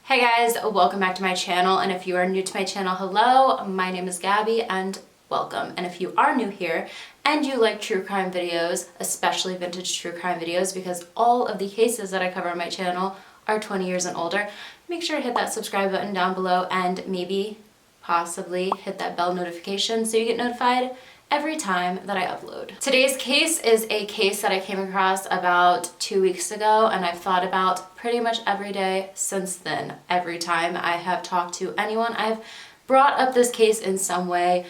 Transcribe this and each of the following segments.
Hey guys, welcome back to my channel, and if you are new to my channel, hello, my name is Gabby and welcome. And if you are new here and you like true crime videos, especially vintage true crime videos, because all of the cases that I cover on my channel are 20 years and older, make sure to hit that subscribe button down below and maybe, possibly, hit that bell notification so you get notified every time that I upload. Today's case is a case that I came across about 2 weeks ago, and I've thought about pretty much every day since then. Every time I have talked to anyone, I've brought up this case in some way.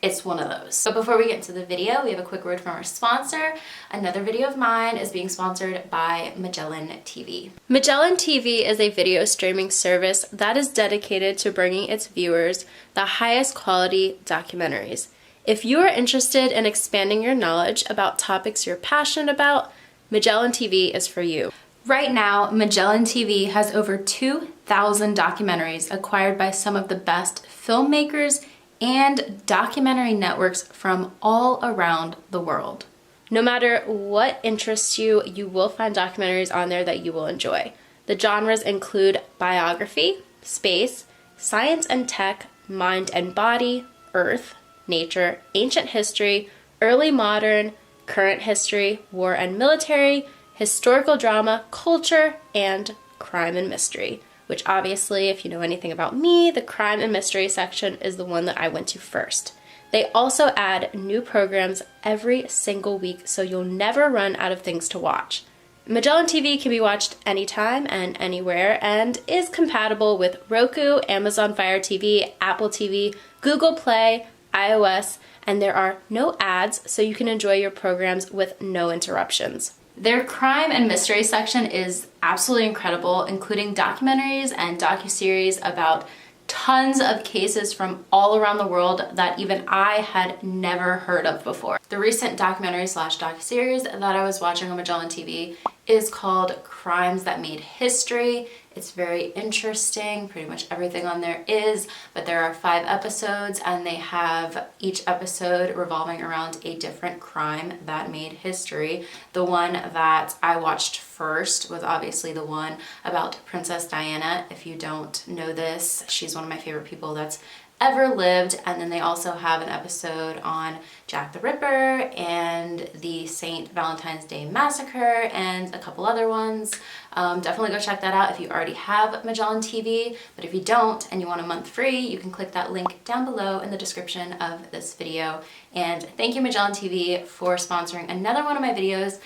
It's one of those. But before we get into the video, we have a quick word from our sponsor. Another video of mine is being sponsored by Magellan TV. Magellan TV is a video streaming service that is dedicated to bringing its viewers the highest quality documentaries. If you are interested in expanding your knowledge about topics you're passionate about, Magellan TV is for you. Right now, Magellan TV has over 2,000 documentaries acquired by some of the best filmmakers and documentary networks from all around the world. No matter what interests you, you will find documentaries on there that you will enjoy. The genres include biography, space, science and tech, mind and body, earth, nature, ancient history, early modern, current history, war and military, historical drama, culture, and crime and mystery. Which obviously, if you know anything about me, the crime and mystery section is the one that I went to first. They also add new programs every single week, so you'll never run out of things to watch. Magellan TV can be watched anytime and anywhere and is compatible with Roku, Amazon Fire TV, Apple TV, Google Play, iOS, and there are no ads, so you can enjoy your programs with no interruptions. Their crime and mystery section is absolutely incredible, including documentaries and docuseries about tons of cases from all around the world that even I had never heard of before. The recent documentary slash docuseries that I was watching on Magellan TV is called Crimes That Made History. It's very interesting. Pretty much everything on there is, but there are 5 episodes and they have each episode revolving around a different crime that made history. The one that I watched first was obviously the one about Princess Diana. If you don't know this, she's one of my favorite people that's ever lived. And then they also have an episode on Jack the Ripper and the St. Valentine's Day Massacre and a couple other ones. Definitely go check that out if you already have Magellan TV, but if you don't and you want a month free, you can click that link down below in the description of this video. And thank you, Magellan TV, for sponsoring another one of my videos.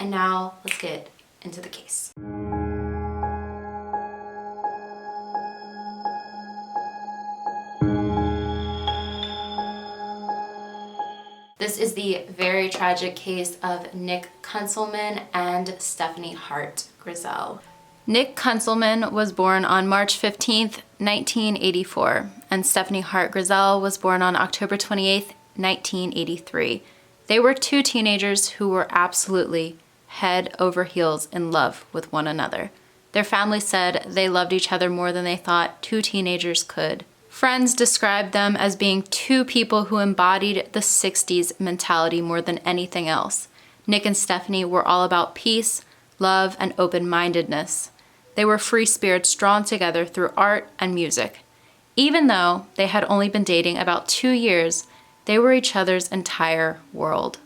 And now let's get into the case. This is the very tragic case of Nick Kunselman and Stephanie Hart-Grizzell. Nick Kunselman was born on March 15th, 1984, and Stephanie Hart-Grizzell was born on October 28th, 1983. They were 2 teenagers who were absolutely head over heels in love with one another. Their family said they loved each other more than they thought 2 teenagers could. Friends described them as being 2 people who embodied the 60s mentality more than anything else. Nick and Stephanie were all about peace, love, and open-mindedness. They were free spirits drawn together through art and music. Even though they had only been dating about 2 years, they were each other's entire world.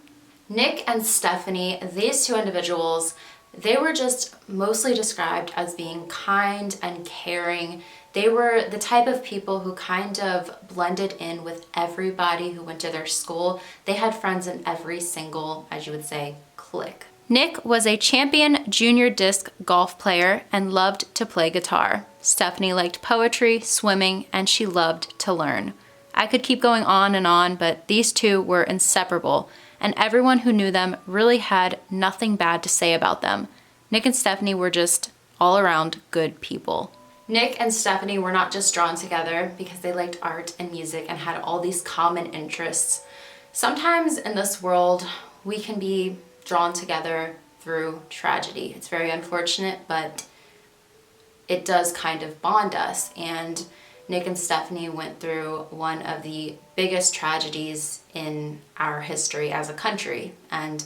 Nick and Stephanie, these 2 individuals, they were just mostly described as being kind and caring. They were the type of people who kind of blended in with everybody who went to their school. They had friends in every single, as you would say, clique. Nick was a champion junior disc golf player and loved to play guitar. Stephanie liked poetry, swimming, and she loved to learn. I could keep going on, but these 2 were inseparable, and everyone who knew them really had nothing bad to say about them. Nick and Stephanie were just all around good people. Nick and Stephanie were not just drawn together because they liked art and music and had all these common interests. Sometimes in this world, we can be drawn together through tragedy. It's very unfortunate, but it does kind of bond us. And Nick and Stephanie went through one of the biggest tragedies in our history as a country, and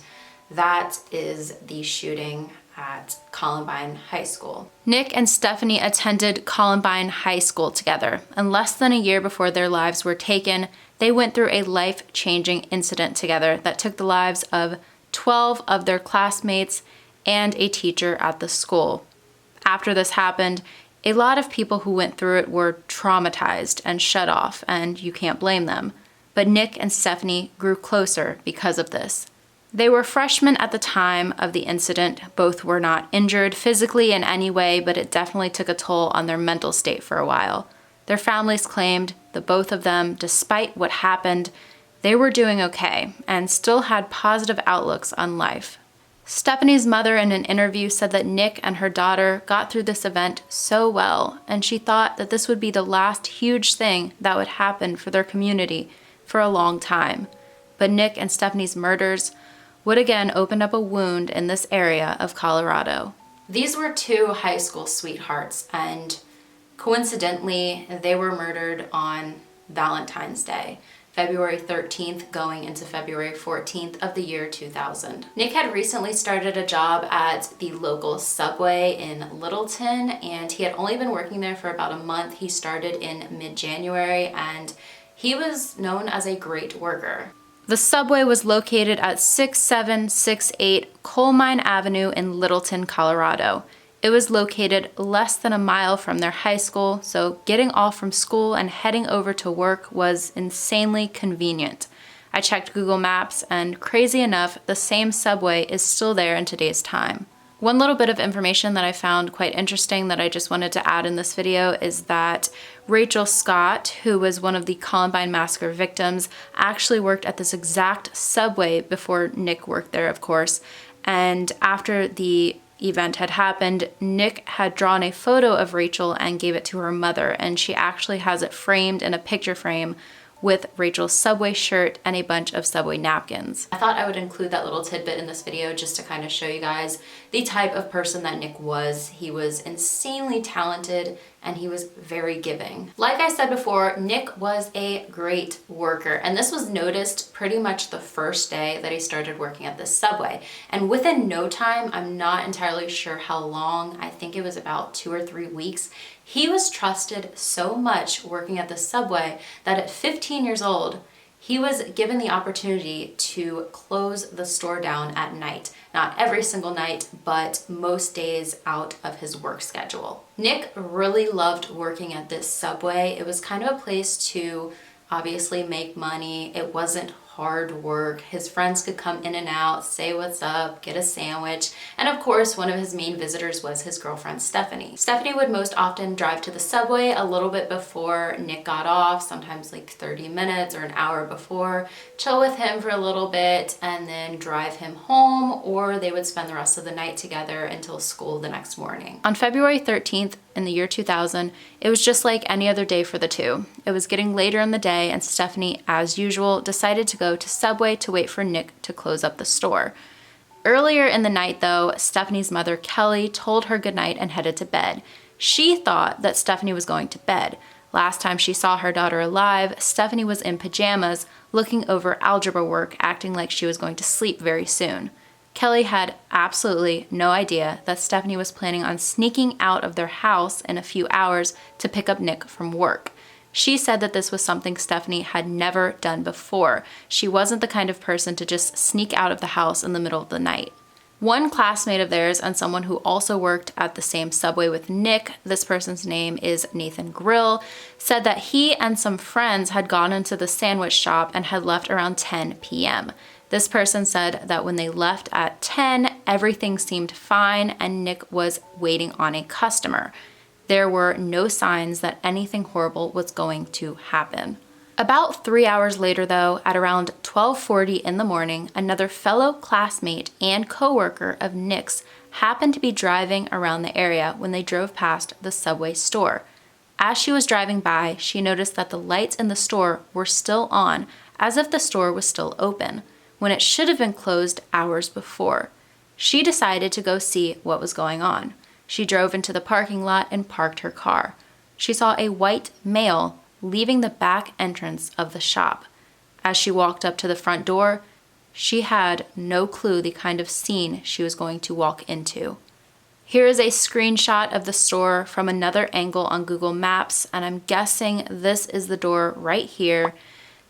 that is the shooting at Columbine High School. Nick and Stephanie attended Columbine High School together, and less than a year before their lives were taken, they went through a life-changing incident together that took the lives of 12 of their classmates and a teacher at the school. After this happened, a lot of people who went through it were traumatized and shut off, and you can't blame them. But Nick and Stephanie grew closer because of this. They were freshmen at the time of the incident. Both were not injured physically in any way, but it definitely took a toll on their mental state for a while. Their families claimed that both of them, despite what happened, they were doing okay and still had positive outlooks on life. Stephanie's mother in an interview said that Nick and her daughter got through this event so well, and she thought that this would be the last huge thing that would happen for their community for a long time. But Nick and Stephanie's murders would again open up a wound in this area of Colorado. These were two high school sweethearts, and coincidentally, they were murdered on Valentine's Day, February 13th going into February 14th of the year 2000. Nick had recently started a job at the local Subway in Littleton, and he had only been working there for about a month. He started in mid-January, and he was known as a great worker. The Subway was located at 6768 Coal Mine Avenue in Littleton, Colorado. It was located less than a mile from their high school, so getting off from school and heading over to work was insanely convenient. I checked Google Maps, and crazy enough, the same Subway is still there in today's time. One little bit of information that I found quite interesting that I just wanted to add in this video is that Rachel Scott, who was one of the Columbine massacre victims, actually worked at this exact Subway before Nick worked there, of course. And after the event had happened, Nick had drawn a photo of Rachel and gave it to her mother, and she actually has it framed in a picture frame with Rachel's Subway shirt and a bunch of Subway napkins. I thought I would include that little tidbit in this video just to kind of show you guys the type of person that Nick was. He was insanely talented and he was very giving. Like I said before, Nick was a great worker, and this was noticed pretty much the first day that he started working at this Subway. And within no time, I'm not entirely sure how long, I think it was about 2 or 3 weeks, he was trusted so much working at the Subway that at 15 years old, he was given the opportunity to close the store down at night. Not every single night, but most days out of his work schedule. Nick really loved working at this Subway. It was kind of a place to obviously make money. It wasn't hard work. His friends could come in and out, say what's up, get a sandwich, and of course one of his main visitors was his girlfriend Stephanie. Stephanie would most often drive to the Subway a little bit before Nick got off, sometimes like 30 minutes or an hour before, chill with him for a little bit and then drive him home, or they would spend the rest of the night together until school the next morning. On February 13th in the year 2000, it was just like any other day for the two. It was getting later in the day and Stephanie, as usual, decided to go to Subway to wait for Nick to close up the store. Earlier in the night though, Stephanie's mother, Kelly, told her goodnight and headed to bed. She thought that Stephanie was going to bed. Last time she saw her daughter alive, Stephanie was in pajamas, looking over algebra work, acting like she was going to sleep very soon. Kelly had absolutely no idea that Stephanie was planning on sneaking out of their house in a few hours to pick up Nick from work. She said that this was something Stephanie had never done before. She wasn't the kind of person to just sneak out of the house in the middle of the night. One classmate of theirs and someone who also worked at the same Subway with Nick, this person's name is Nathan Grill, said that he and some friends had gone into the sandwich shop and had left around 10 p.m. This person said that when they left at 10, everything seemed fine and Nick was waiting on a customer. There were no signs that anything horrible was going to happen. About 3 hours later though, at around 12:40 in the morning, another fellow classmate and coworker of Nick's happened to be driving around the area when they drove past the Subway store. As she was driving by, she noticed that the lights in the store were still on, as if the store was still open, when it should have been closed hours before. She decided to go see what was going on. She drove into the parking lot and parked her car. She saw a white male leaving the back entrance of the shop. As she walked up to the front door, she had no clue the kind of scene she was going to walk into. Here is a screenshot of the store from another angle on Google Maps, and I'm guessing this is the door right here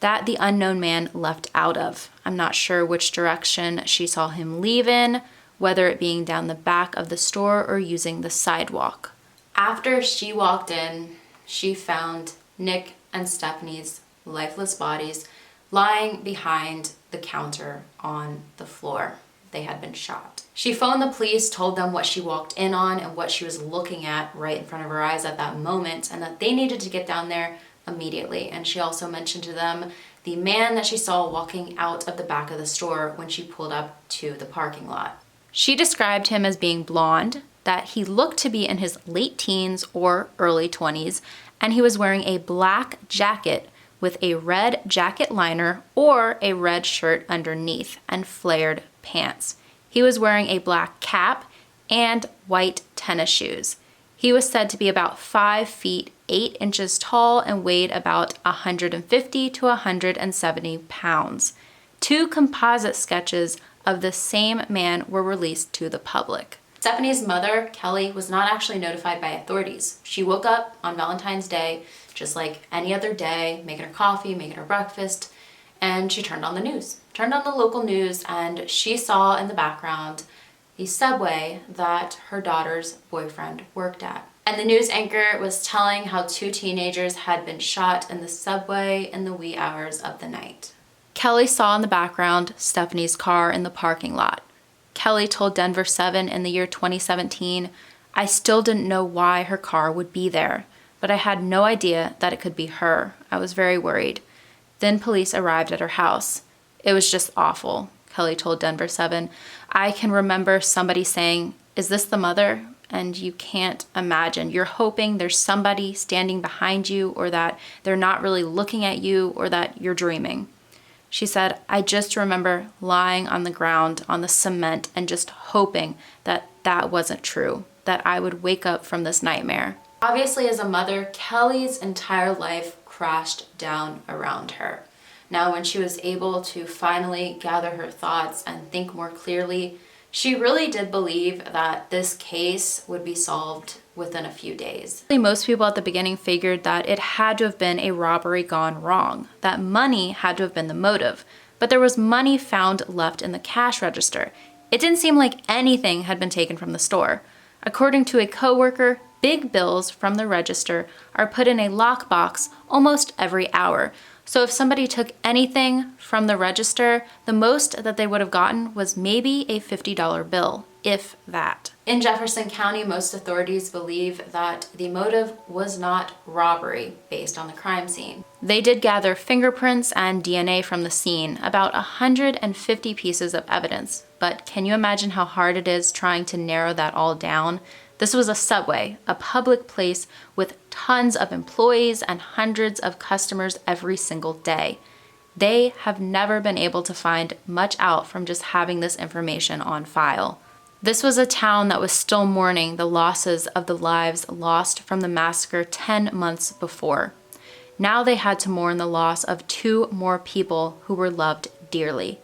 that the unknown man left out of. I'm not sure which direction she saw him leave in, whether it being down the back of the store or using the sidewalk. After she walked in, she found Nick and Stephanie's lifeless bodies lying behind the counter on the floor. They had been shot. She phoned the police, told them what she walked in on and what she was looking at right in front of her eyes at that moment, and that they needed to get down there immediately. And she also mentioned to them the man that she saw walking out of the back of the store when she pulled up to the parking lot. She described him as being blonde, that he looked to be in his late teens or early 20s, and he was wearing a black jacket with a red jacket liner or a red shirt underneath and flared pants. He was wearing a black cap and white tennis shoes. He was said to be about 5 feet 8 inches tall and weighed about 150 to 170 pounds. 2 composite sketches of the same man were released to the public. Stephanie's mother, Kelly, was not actually notified by authorities. She woke up on Valentine's Day, just like any other day, making her coffee, making her breakfast, and she turned on the news. Turned on the local news, and she saw in the background the subway that her daughter's boyfriend worked at. And the news anchor was telling how 2 teenagers had been shot in the subway in the wee hours of the night. Kelly saw in the background Stephanie's car in the parking lot. Kelly told Denver 7 in the year 2017, "I still didn't know why her car would be there, but I had no idea that it could be her. I was very worried. Then police arrived at her house. It was just awful," Kelly told Denver 7. "I can remember somebody saying, 'Is this the mother?' And you can't imagine. You're hoping there's somebody standing behind you, or that they're not really looking at you, or that you're dreaming." She said, "I just remember lying on the ground on the cement and just hoping that that wasn't true, that I would wake up from this nightmare." Obviously, as a mother, Kelly's entire life crashed down around her. Now, when she was able to finally gather her thoughts and think more clearly, she really did believe that this case would be solved within a few days. Most people at the beginning figured that it had to have been a robbery gone wrong, that money had to have been the motive, but there was money found left in the cash register. It didn't seem like anything had been taken from the store. According to a coworker, big bills from the register are put in a lockbox almost every hour. So if somebody took anything from the register, the most that they would have gotten was maybe a $50 bill, if that. In Jefferson County, most authorities believe that the motive was not robbery based on the crime scene. They did gather fingerprints and DNA from the scene, about 150 pieces of evidence. But can you imagine how hard it is trying to narrow that all down? This was a subway, a public place with tons of employees and hundreds of customers every single day. They have never been able to find much out from just having this information on file. This was a town that was still mourning the losses of the lives lost from the massacre 10 months before. Now they had to mourn the loss of 2 more people who were loved dearly.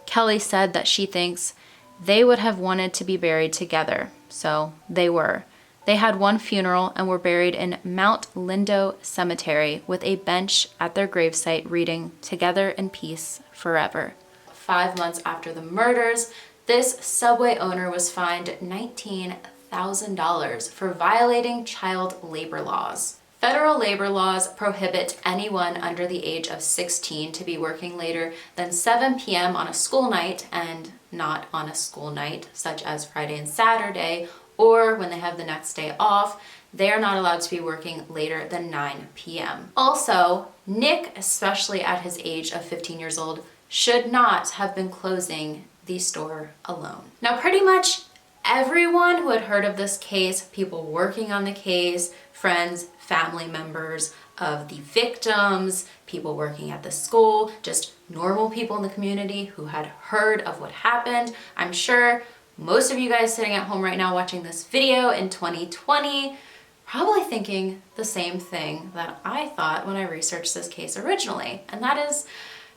Kelly said that she thinks they would have wanted to be buried together, so they were. They had one funeral and were buried in Mount Lindo Cemetery with a bench at their gravesite reading, "Together in peace forever." 5 months after the murders, this subway owner was fined $19,000 for violating child labor laws. Federal labor laws prohibit anyone under the age of 16 to be working later than 7 p.m. on a school night, and not on a school night such as Friday and Saturday, or when they have the next day off. They are not allowed to be working later than 9 p.m. Also, Nick, especially at his age of 15 years old, should not have been closing the store alone. Now, pretty much everyone who had heard of this case, people working on the case, friends, family members of the victims, people working at the school, just normal people in the community who had heard of what happened. I'm sure most of you guys sitting at home right now watching this video in 2020 probably thinking the same thing that I thought when I researched this case originally, and that is,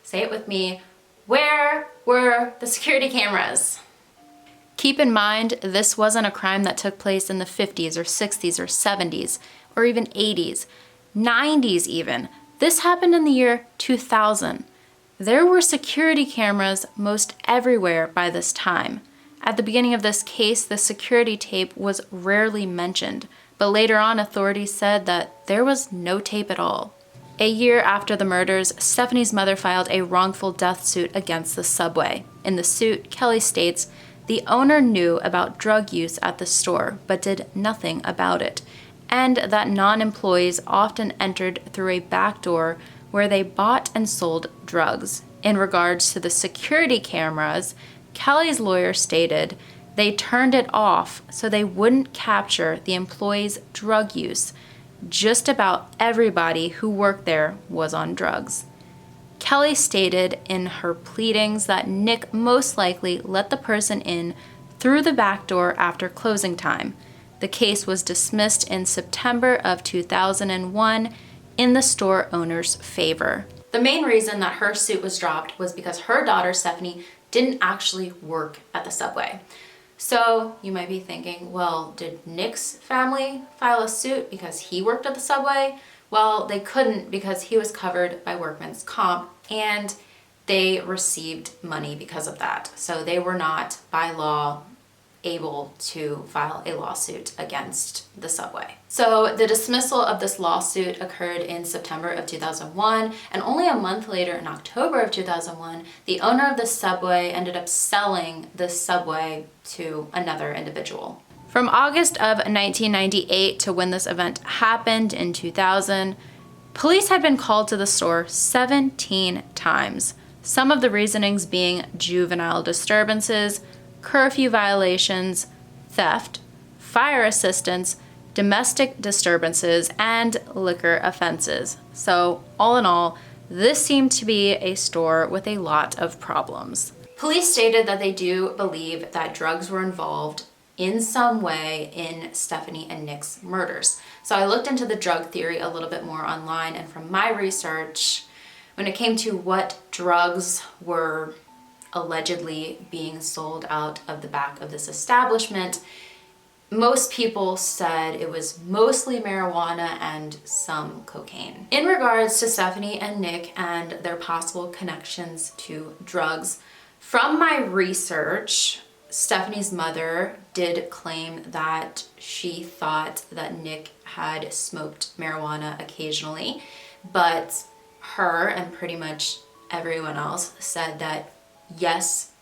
say it with me, where were the security cameras? Keep in mind, this wasn't a crime that took place in the 50s or 60s or 70s or even 80s, 90s even. This happened in the year 2000. There were security cameras most everywhere by this time. At the beginning of this case, the security tape was rarely mentioned, but later on authorities said that there was no tape at all. A year after the murders, Stephanie's mother filed a wrongful death suit against the Subway. In the suit, Kelly states, the owner knew about drug use at the store, but did nothing about it, and that non-employees often entered through a back door where they bought and sold drugs. In regards to the security cameras, Kelly's lawyer stated they turned it off so they wouldn't capture the employees' drug use. Just about everybody who worked there was on drugs. Kelly stated in her pleadings that Nick most likely let the person in through the back door after closing time. The case was dismissed in September of 2001 in the store owner's favor. The main reason that her suit was dropped was because her daughter, Stephanie, didn't actually work at the Subway. So you might be thinking, well, did Nick's family file a suit because he worked at the Subway? Well, they couldn't because he was covered by workman's comp and they received money because of that. So they were not, by law, able to file a lawsuit against the Subway. So the dismissal of this lawsuit occurred in September of 2001, and only a month later, in October of 2001, the owner of the Subway ended up selling the Subway to another individual. From August of 1998 to when this event happened in 2000, police had been called to the store 17 times. Some of the reasonings being juvenile disturbances, curfew violations, theft, fire assistance, domestic disturbances, and liquor offenses. So all in all, this seemed to be a store with a lot of problems. Police stated that they do believe that drugs were involved in some way in Stephanie and Nick's murders. So I looked into the drug theory a little bit more online, and from my research, when it came to what drugs were allegedly being sold out of the back of this establishment, most people said it was mostly marijuana and some cocaine. In regards to Stephanie and Nick and their possible connections to drugs, from my research, Stephanie's mother did claim that she thought that Nick had smoked marijuana occasionally, but her and pretty much everyone else said that yes,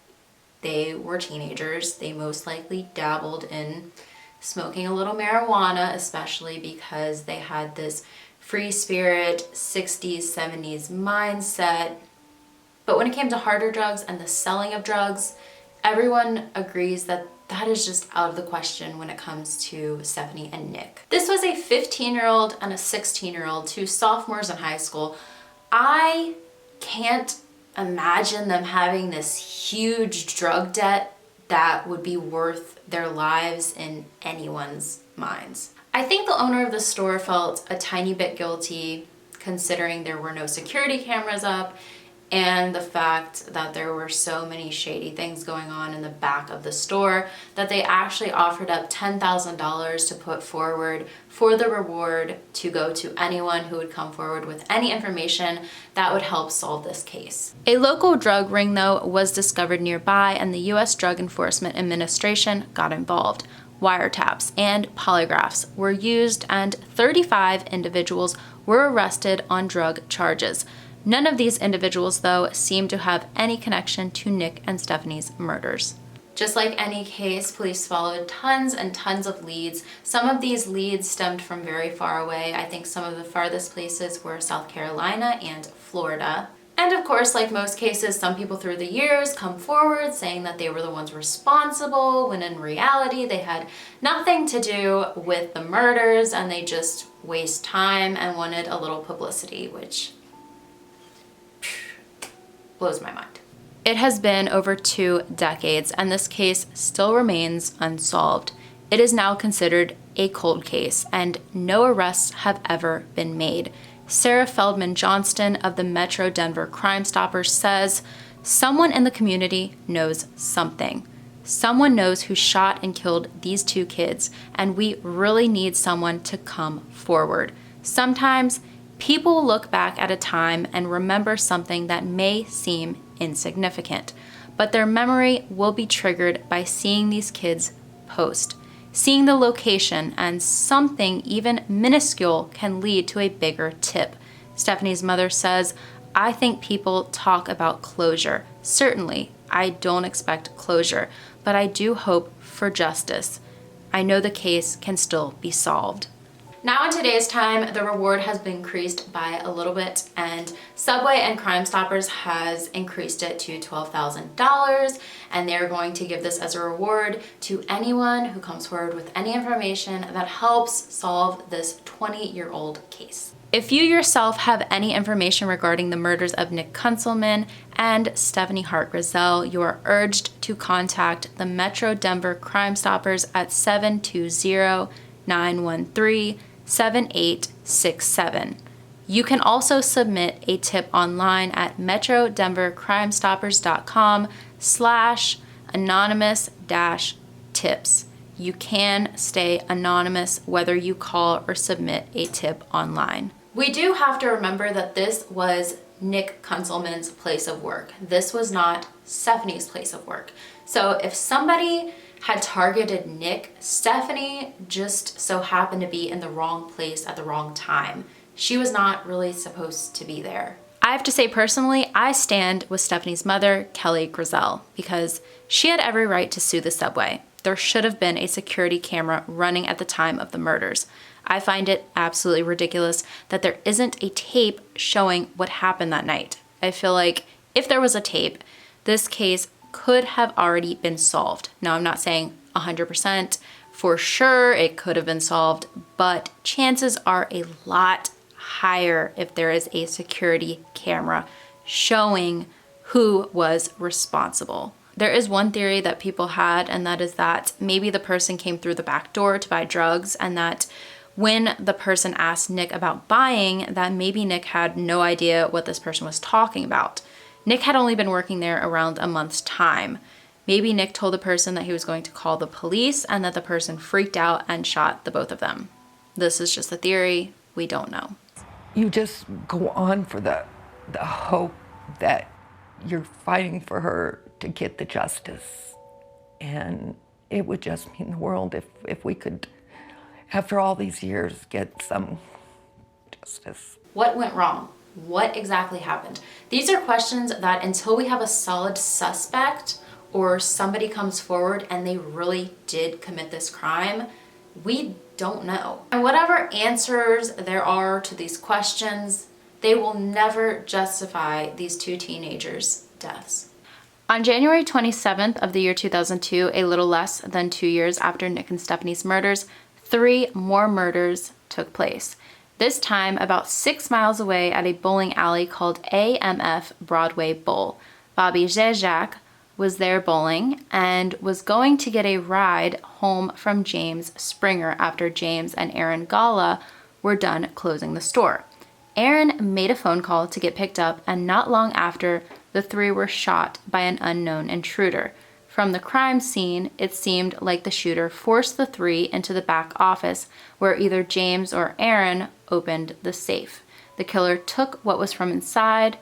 they were teenagers. They most likely dabbled in smoking a little marijuana, especially because they had this free spirit 60s, 70s mindset. But when it came to harder drugs and the selling of drugs, everyone agrees that that is just out of the question when it comes to Stephanie and Nick. This was a 15-year-old and a 16-year-old, two sophomores in high school. I can't imagine them having this huge drug debt that would be worth their lives in anyone's minds. I think the owner of the store felt a tiny bit guilty considering there were no security cameras up and the fact that there were so many shady things going on in the back of the store that they actually offered up $10,000 to put forward for the reward to go to anyone who would come forward with any information that would help solve this case. A local drug ring, though, was discovered nearby and the U.S. Drug Enforcement Administration got involved. Wiretaps and polygraphs were used and 35 individuals were arrested on drug charges. None of these individuals, though, seem to have any connection to Nick and Stephanie's murders. Just like any case, police followed tons and tons of leads. Some of these leads stemmed from very far away. I think some of the farthest places were South Carolina and Florida. And of course, like most cases, some people through the years come forward saying that they were the ones responsible, when in reality they had nothing to do with the murders and they just waste time and wanted a little publicity, which blows my mind. It has been over 2 decades and this case still remains unsolved. It is now considered a cold case and no arrests have ever been made. Sarah Feldman Johnston of the Metro Denver Crime Stoppers says, "Someone in the community knows something. Someone knows who shot and killed these two kids, and we really need someone to come forward. Sometimes people will look back at a time and remember something that may seem insignificant, but their memory will be triggered by seeing these kids post. Seeing the location and something even minuscule can lead to a bigger tip. Stephanie's mother says, "I think people talk about closure. Certainly, I don't expect closure, but I do hope for justice. I know the case can still be solved." Now in today's time, the reward has been increased by a little bit, and Subway and Crime Stoppers has increased it to $12,000, and they're going to give this as a reward to anyone who comes forward with any information that helps solve this 20-year-old case. If you yourself have any information regarding the murders of Nick Kunselman and Stephanie Hart-Grizzell, you are urged to contact the Metro Denver Crime Stoppers at 720-913-7867. You can also submit a tip online at metrodenvercrimestoppers.com/anonymous-tips. You can stay anonymous whether you call or submit a tip online. We do have to remember that this was Nick Kunselman's place of work. This was not Stephanie's place of work. So if somebody had targeted Nick, Stephanie just so happened to be in the wrong place at the wrong time. She was not really supposed to be there. I have to say personally, I stand with Stephanie's mother, Kelly Grizzell, because she had every right to sue the Subway. There should have been a security camera running at the time of the murders. I find it absolutely ridiculous that there isn't a tape showing what happened that night. I feel like if there was a tape, this case could have already been solved. Now, I'm not saying 100% for sure it could have been solved, but chances are a lot higher if there is a security camera showing who was responsible. There is one theory that people had, and that is that maybe the person came through the back door to buy drugs, and that when the person asked Nick about buying, that maybe Nick had no idea what this person was talking about. Nick had only been working there around a month's time. Maybe Nick told the person that he was going to call the police and that the person freaked out and shot the both of them. This is just a theory. We don't know. You just go on for the hope that you're fighting for her to get the justice. And it would just mean the world if we could, after all these years, get some justice. What went wrong? What exactly happened? These are questions that until we have a solid suspect or somebody comes forward and they really did commit this crime, we don't know. And whatever answers there are to these questions, they will never justify these two teenagers' deaths. On January 27th of the year 2002, a little less than 2 years after Nick and Stephanie's murders, 3 more murders took place. This time about 6 miles away at a bowling alley called AMF Broadway Bowl. Bobby Zizek was there bowling and was going to get a ride home from James Springer after James and Aaron Gala were done closing the store. Aaron made a phone call to get picked up, and not long after, the 3 were shot by an unknown intruder. From the crime scene, it seemed like the shooter forced the 3 into the back office where either James or Aaron opened the safe. The killer took what was from inside,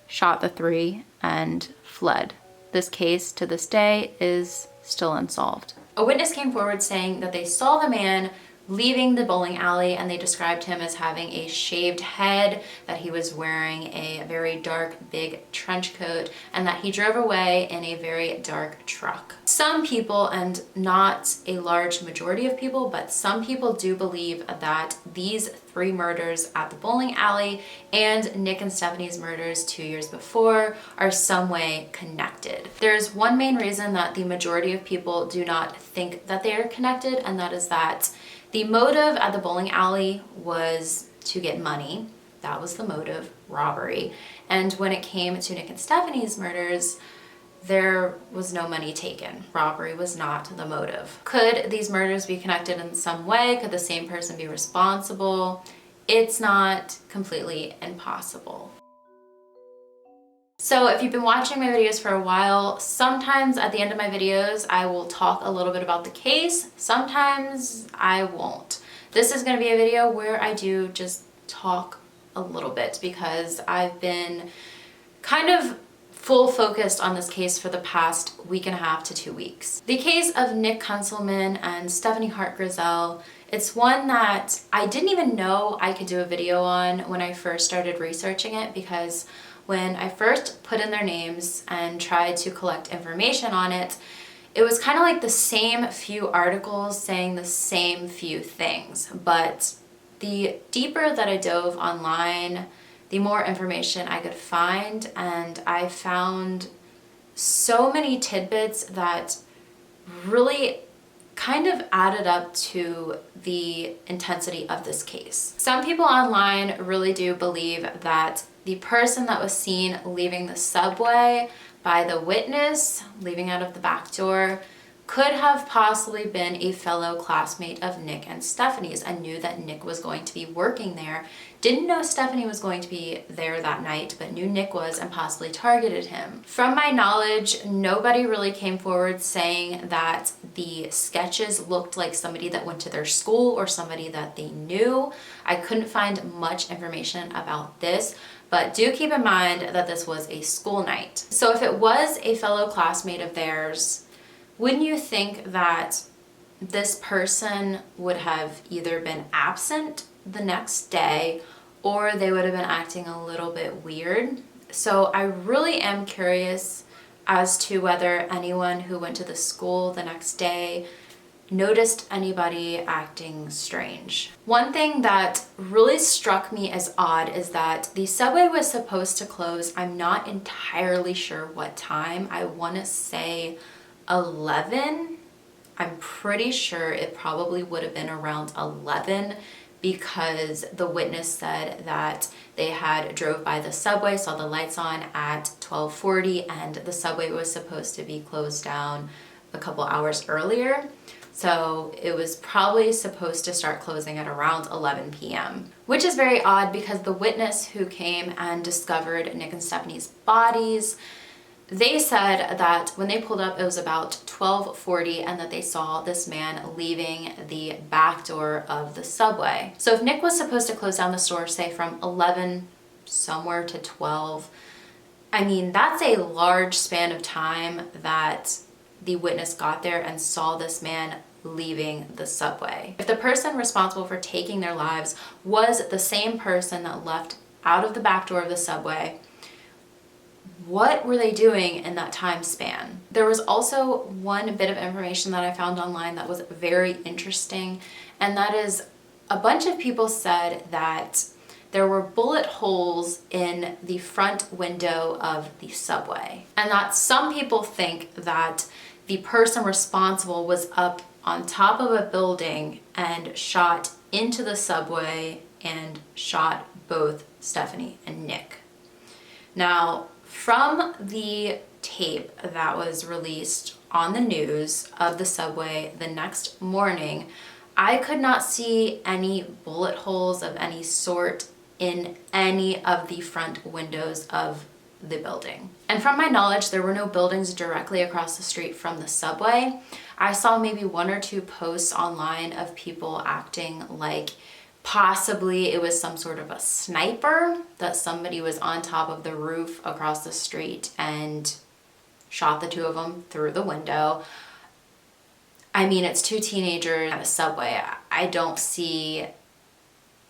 shot the 3, and fled. This case, to this day, is still unsolved. A witness came forward saying that they saw the man leaving the bowling alley, and they described him as having a shaved head, that he was wearing a very dark, big trench coat, and that he drove away in a very dark truck. Some people, and not a large majority of people, but some people do believe that these 3 murders at the bowling alley and Nick and Stephanie's murders 2 years before are some way connected. There's one main reason that the majority of people do not think that they are connected, and that is that the motive at the bowling alley was to get money. That was the motive, robbery. And when it came to Nick and Stephanie's murders, there was no money taken. Robbery was not the motive. Could these murders be connected in some way? Could the same person be responsible? It's not completely impossible. So if you've been watching my videos for a while, sometimes at the end of my videos, I will talk a little bit about the case. Sometimes I won't. This is going to be a video where I do just talk a little bit because I've been kind of full focused on this case for the past week and a half to 2 weeks. The case of Nick Kunselman and Stephanie Hart-Grizzell, it's one that I didn't even know I could do a video on when I first started researching it, because when I first put in their names and tried to collect information on it, it was kind of like the same few articles saying the same few things. But the deeper that I dove online, the more information I could find, and I found so many tidbits that really kind of added up to the intensity of this case. Some people online really do believe that the person that was seen leaving the subway by the witness, leaving out of the back door, could have possibly been a fellow classmate of Nick and Stephanie's and knew that Nick was going to be working there. Didn't know Stephanie was going to be there that night, but knew Nick was and possibly targeted him. From my knowledge, nobody really came forward saying that the sketches looked like somebody that went to their school or somebody that they knew. I couldn't find much information about this, but do keep in mind that this was a school night. So if it was a fellow classmate of theirs, wouldn't you think that this person would have either been absent the next day or they would have been acting a little bit weird? So I really am curious as to whether anyone who went to the school the next day noticed anybody acting strange. One thing that really struck me as odd is that the subway was supposed to close. I'm not entirely sure what time. I want to say 11. I'm pretty sure it probably would have been around 11 because the witness said that they had drove by the subway, saw the lights on at 12:40, and the subway was supposed to be closed down a couple hours earlier. So it was probably supposed to start closing at around 11 p.m., which is very odd because the witness who came and discovered Nick and Stephanie's bodies, they said that when they pulled up, it was about 12:40 and that they saw this man leaving the back door of the subway. So if Nick was supposed to close down the store, say from 11 somewhere to 12, I mean, that's a large span of time that the witness got there and saw this man leaving the subway. If the person responsible for taking their lives was the same person that left out of the back door of the subway, what were they doing in that time span? There was also one bit of information that I found online that was very interesting, and that is a bunch of people said that there were bullet holes in the front window of the subway, and that some people think that the person responsible was up on top of a building and shot into the subway and shot both Stephanie and Nick. Now, from the tape that was released on the news of the subway the next morning, I could not see any bullet holes of any sort in any of the front windows of the building. And from my knowledge, there were no buildings directly across the street from the subway. I saw maybe one or two posts online of people acting like possibly it was some sort of a sniper, that somebody was on top of the roof across the street and shot the two of them through the window. I mean, it's two teenagers at a subway. I don't see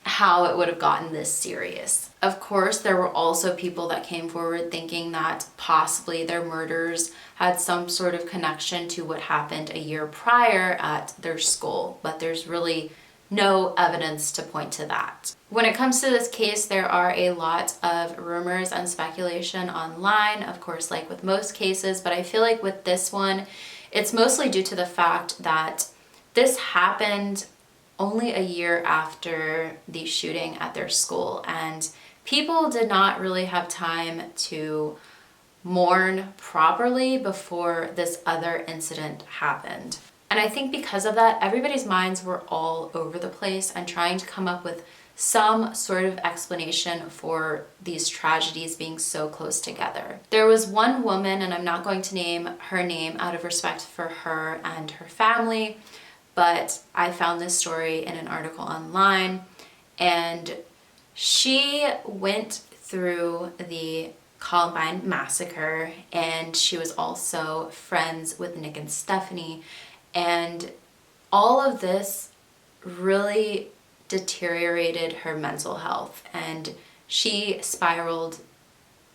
how it would have gotten this serious. Of course, there were also people that came forward thinking that possibly their murders had some sort of connection to what happened a year prior at their school, but there's really no evidence to point to that. When it comes to this case, there are a lot of rumors and speculation online, of course, like with most cases, but I feel like with this one, it's mostly due to the fact that this happened only a year after the shooting at their school, and people did not really have time to mourn properly before this other incident happened. And I think because of that, everybody's minds were all over the place and trying to come up with some sort of explanation for these tragedies being so close together. There was one woman, and I'm not going to name her name out of respect for her and her family, but I found this story in an article online, and she went through the Columbine massacre, and she was also friends with Nick and Stephanie, and all of this really deteriorated her mental health, and she spiraled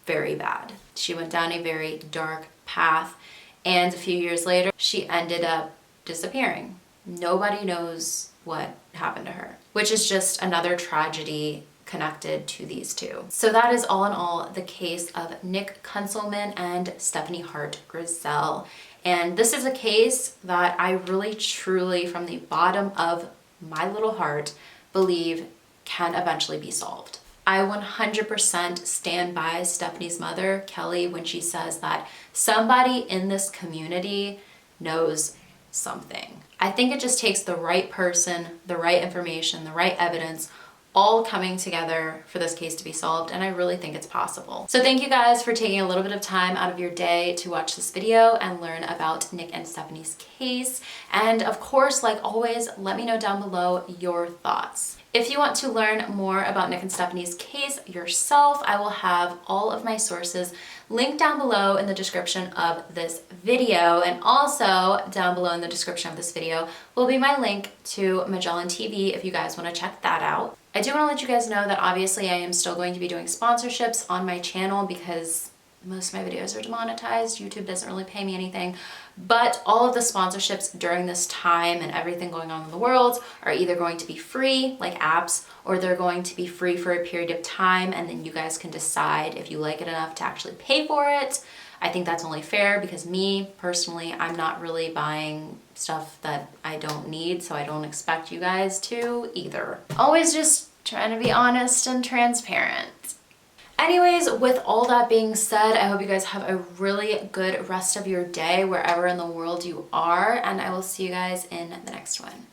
very bad. She went down a very dark path, and a few years later she ended up disappearing. Nobody knows what happened to her, which is just another tragedy connected to these two. So that is all in all the case of Nick Kunselman and Stephanie Hart-Grizzell. And this is a case that I really truly, from the bottom of my little heart, believe can eventually be solved. I 100% stand by Stephanie's mother, Kelly, when she says that somebody in this community knows something. I think it just takes the right person, the right information, the right evidence, all coming together for this case to be solved, and I really think it's possible. So thank you guys for taking a little bit of time out of your day to watch this video and learn about Nick and Stephanie's case. And of course, like always, let me know down below your thoughts. If you want to learn more about Nick and Stephanie's case yourself, I will have all of my sources linked down below in the description of this video, and also down below in the description of this video will be my link to Magellan TV if you guys want to check that out. I do want to let you guys know that obviously I am still going to be doing sponsorships on my channel because most of my videos are demonetized. YouTube doesn't really pay me anything, but all of the sponsorships during this time and everything going on in the world are either going to be free, like apps, or they're going to be free for a period of time, and then you guys can decide if you like it enough to actually pay for it. I think that's only fair because me, personally, I'm not really buying stuff that I don't need, so I don't expect you guys to either. Always just trying to be honest and transparent. Anyways, with all that being said, I hope you guys have a really good rest of your day wherever in the world you are, and I will see you guys in the next one.